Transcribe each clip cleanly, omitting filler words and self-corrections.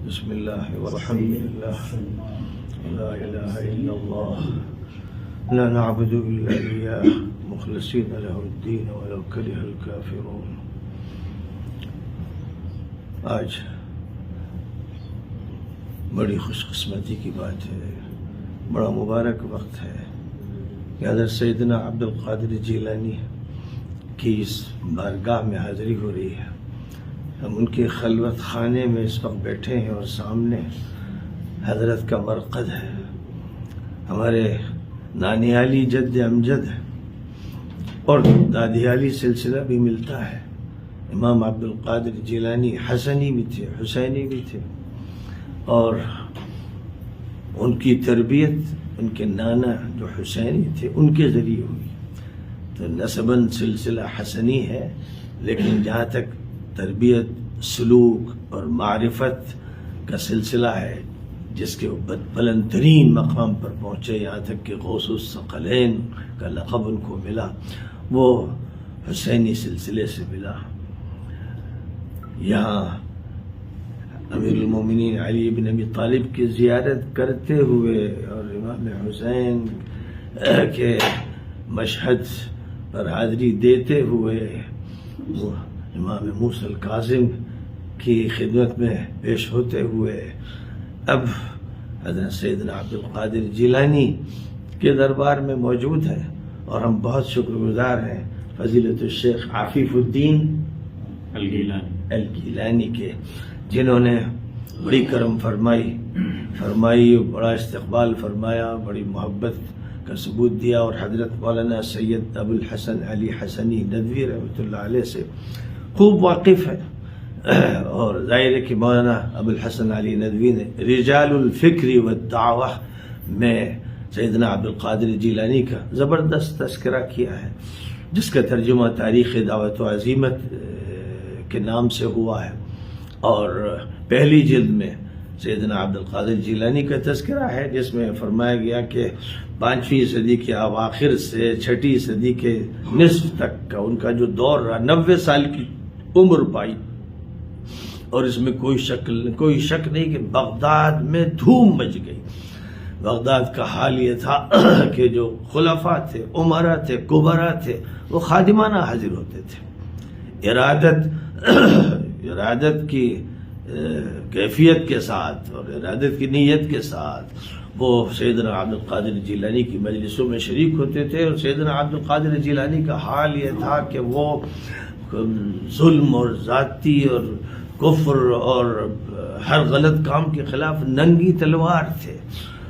بسم الله والحمد لله لا إله إلا الله لا نعبد إلا إياه مخلصين له الدين ولو كره الكافرون. آج بڑی خوش قسمتی کی بات ہے، بڑا مبارک وقت ہے کہ حضرت سیدنا عبد القادر جیلانی کی اس بارگاہ میں حاضری ہو رہی ہے. ہم ان کے خلوت خانے میں اس وقت بیٹھے ہیں اور سامنے حضرت کا مرقد ہے. ہمارے نانیالی جد امجد اور دادیالی سلسلہ بھی ملتا ہے. امام عبد القادر جیلانی حسنی بھی تھے، حسینی بھی تھے، اور ان کی تربیت ان کے نانا جو حسینی تھے ان کے ذریعے ہوئی. تو نسباً سلسلہ حسنی ہے، لیکن جہاں تک تربیت، سلوک اور معرفت کا سلسلہ ہے جس کے بلند ترین مقام پر پہنچے، یہاں تک کہ غوث الثقلین کا لقب ان کو ملا، وہ حسینی سلسلے سے ملا. یہاں امیر المومنین علی بن ابی طالب کی زیارت کرتے ہوئے اور امام حسین کے مشہد پر حاضری دیتے ہوئے وہ امام موسیٰ الکاظم کی خدمت میں پیش ہوتے ہوئے اب حضرت سیدنا عبد القادر جیلانی کے دربار میں موجود ہے. اور ہم بہت شکر گزار ہیں فضیلت الشیخ عفیف الدین الگیلانی کے، جنہوں نے بڑی کرم فرمائی، بڑا استقبال فرمایا، بڑی محبت کا ثبوت دیا، اور حضرت مولانا سید ابو الحسن علی حسنی ندوی رحمۃ اللہ علیہ سے خوب واقف ہے. اور ظاہر ہے کہ مولانا ابو الحسن علی ندوی نے رجال الفکر والدعوہ میں سیدنا عبد القادر جیلانی کا زبردست تذکرہ کیا ہے، جس کا ترجمہ تاریخ دعوت و عزیمت کے نام سے ہوا ہے. اور پہلی جلد میں سیدنا عبد القادر جیلانی کا تذکرہ ہے، جس میں فرمایا گیا کہ 5ویں صدی کے اواخر سے 6ٹی صدی کے نصف تک کا ان کا جو دور رہا، 90 سال کی عمر پائی. اور اس میں کوئی شک نہیں کہ بغداد میں دھوم مچ گئی. بغداد کا حال یہ تھا کہ جو خلفاء تھے، عمراء تھے، کبراء تھے، وہ خادمانہ حاضر ہوتے تھے. ارادت کی کیفیت کے ساتھ اور ارادت کی نیت کے ساتھ وہ سیدنا عبد القادر جیلانی کی مجلسوں میں شریک ہوتے تھے. اور سیدنا عبد القادر جیلانی کا حال یہ تھا کہ وہ ظلم اور ذاتی اور کفر اور ہر غلط کام کے خلاف ننگی تلوار تھے.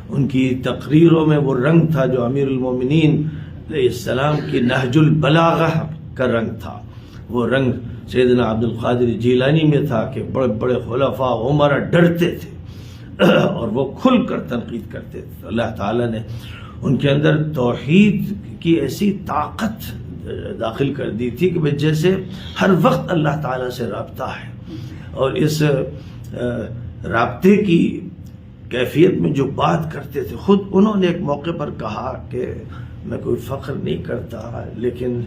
ان کی تقریروں میں وہ رنگ تھا جو امیر المومنین علیہ السلام کی نہج البلاغہ کا رنگ تھا. وہ رنگ سیدنا عبد القادر جیلانی میں تھا کہ بڑے بڑے خلفاء عمراء ڈرتے تھے اور وہ کھل کر تنقید کرتے تھے. اللہ تعالیٰ نے ان کے اندر توحید کی ایسی طاقت داخل کر دی تھی کہ جیسے ہر وقت اللہ تعالیٰ سے رابطہ ہے. اور اس رابطے کی کیفیت میں جو بات کرتے تھے، خود انہوں نے ایک موقع پر کہا کہ میں کوئی فخر نہیں کرتا، لیکن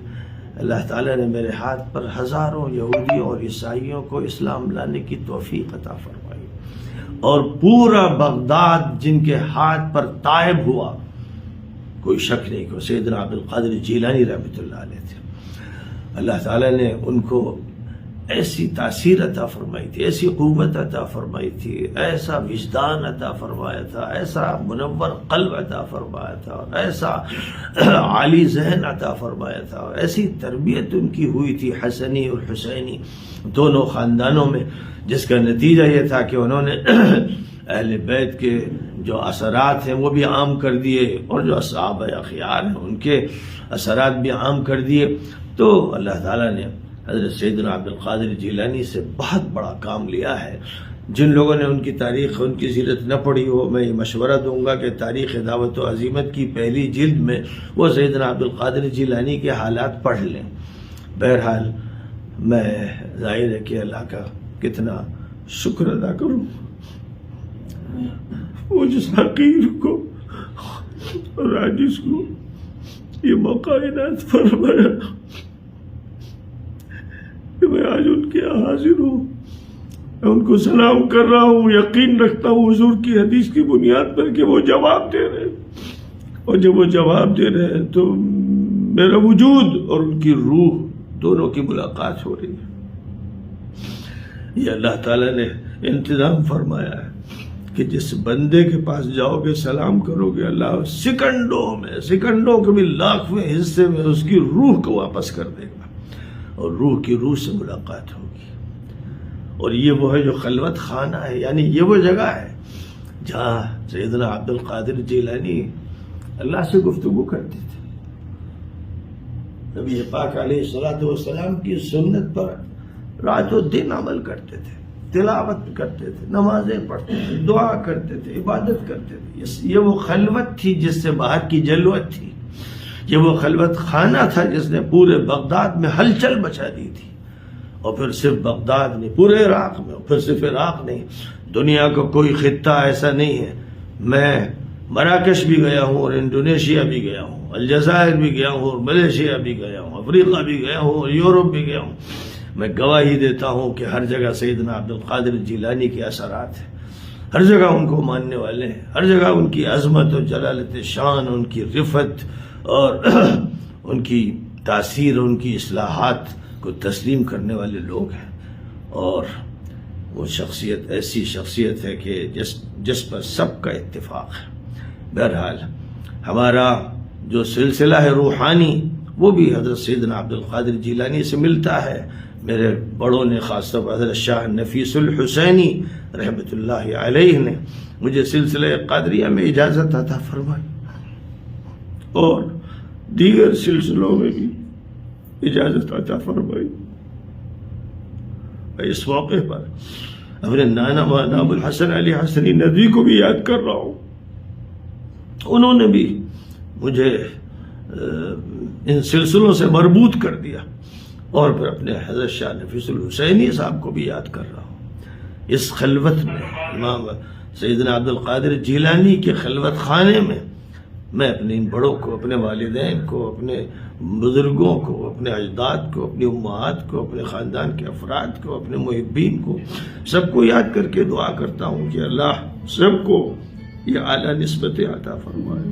اللہ تعالیٰ نے میرے ہاتھ پر ہزاروں یہودیوں اور عیسائیوں کو اسلام لانے کی توفیق عطا فرمائی، اور پورا بغداد جن کے ہاتھ پر طائب ہوا، کوئی شک نہیں کہ سیدنا عبد القادر جیلانی رحمۃ اللہ علیہ تھے. اللہ تعالیٰ نے ان کو ایسی تاثیر عطا فرمائی تھی، ایسی قوت عطا فرمائی تھی، ایسا وجدان عطا فرمایا تھا، ایسا منور قلب عطا فرمایا تھا، اور ایسا عالی ذہن عطا فرمایا تھا، اور ایسی تربیت ان کی ہوئی تھی حسنی اور حسینی دونوں خاندانوں میں، جس کا نتیجہ یہ تھا کہ انہوں نے اہل بیت کے جو اثرات ہیں وہ بھی عام کر دیے، اور جو صحابہ اخیار ہیں ان کے اثرات بھی عام کر دیے. تو اللہ تعالیٰ نے حضرت سیدنا عبد القادر جیلانی سے بہت بڑا کام لیا ہے. جن لوگوں نے ان کی تاریخ، ان کی سیرت نہ پڑھی ہو، میں یہ مشورہ دوں گا کہ تاریخ دعوت و عزیمت کی پہلی جلد میں وہ سیدنا عبد القادر جیلانی کے حالات پڑھ لیں. بہرحال میں ظاہر ہے کہ اللہ کا کتنا شکر ادا کروں، وہ جس حقیر کو اور عاجز کو یہ موقع عنایت فرمایا کہ میں آج ان کے حاضر ہوں. میں ان کو سلام کر رہا ہوں، یقین رکھتا ہوں حضور کی حدیث کی بنیاد پر کہ وہ جواب دے رہے ہیں، اور جب وہ جواب دے رہے ہیں تو میرا وجود اور ان کی روح دونوں کی ملاقات ہو رہی ہے۔ یہ اللہ تعالیٰ نے انتظام فرمایا ہے کہ جس بندے کے پاس جاؤ گے سلام کرو گے، اللہ سیکنڈوں کے بھی لاکھویں حصے میں اس کی روح کو واپس کر دے گا اور روح کی روح سے ملاقات ہوگی۔ اور یہ وہ ہے جو خلوت خانہ ہے، یعنی یہ وہ جگہ ہے جہاں سیدنا عبد القادر جیلانی اللہ سے گفتگو کرتے تھے، نبی پاک علیہ الصلوۃ والسلام کی سنت پر رات و دن عمل کرتے تھے، تلاوت کرتے تھے، نمازیں پڑھتے تھے، دعا کرتے تھے، عبادت کرتے تھے۔ یہ وہ خلوت تھی جس سے باہر کی جلوت تھی، یہ وہ خلوت خانہ تھا جس نے پورے بغداد میں ہلچل مچا دی تھی، اور پھر صرف بغداد نہیں، پورے عراق میں، پھر صرف عراق نہیں، دنیا کا کوئی خطہ ایسا نہیں ہے۔ میں مراکش بھی گیا ہوں اور انڈونیشیا بھی گیا ہوں، الجزائر بھی گیا ہوں اور ملیشیا بھی گیا ہوں، افریقہ بھی گیا ہوں اور یورپ بھی گیا ہوں۔ میں گواہی دیتا ہوں کہ ہر جگہ سیدنا عبد القادر جیلانی کے اثرات ہیں، ہر جگہ ان کو ماننے والے ہیں، ہر جگہ ان کی عظمت اور جلالت شان، ان کی رفت اور ان کی تاثیر، ان کی اصلاحات کو تسلیم کرنے والے لوگ ہیں۔ اور وہ شخصیت ایسی شخصیت ہے کہ جس پر سب کا اتفاق ہے۔ بہرحال ہمارا جو سلسلہ ہے روحانی وہ بھی حضرت سیدنا عبد القادر جیلانی سے ملتا ہے۔ میرے بڑوں نے، خاص طور پر حضرت شاہ نفیس الحسینی رحمۃ اللہ علیہ نے مجھے سلسلہ قادریہ میں اجازت عطا فرمائی، اور دیگر سلسلوں میں بھی اجازت عطا فرمائی۔ اس موقع پر اپنے نانا مولانا ابو الحسن علی حسنی ندوی کو بھی یاد کر رہا ہوں، انہوں نے بھی مجھے ان سلسلوں سے مربوط کر دیا، اور پھر اپنے حضرت شاہ نفیس الحسینی صاحب کو بھی یاد کر رہا ہوں۔ اس خلوت میں، امام سیدنا عبد القادر جیلانی کے خلوت خانے میں، میں اپنے ان بڑوں کو، اپنے والدین کو، اپنے بزرگوں کو، اپنے اجداد کو، اپنی امہات کو، اپنے خاندان کے افراد کو، اپنے محبین کو، سب کو یاد کر کے دعا کرتا ہوں کہ اللہ سب کو یہ اعلیٰ نسبتیں عطا فرمائے۔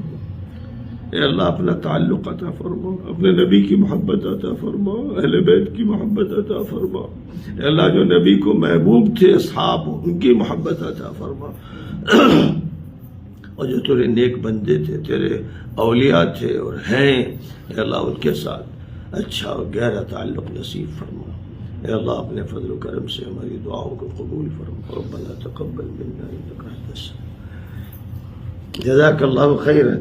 اے اللہ اپنا تعلق عطا فرما، اپنے نبی کی محبت عطا فرما، اہل بیت کی محبت عطا فرما۔ اے اللہ جو نبی کو محبوب تھے، اصحاب، ان کی محبت عطا فرما، اور جو تیرے نیک بندے تھے، تیرے اولیاء تھے اور ہیں، اے اللہ ان کے ساتھ اچھا اور گہرا تعلق نصیب فرما۔ اے اللہ اپنے فضل و کرم سے ہماری دعاؤں کو قبول فرما۔ ربنا تقبل منا انک انت السمیع۔ جزاک اللہ خیرا۔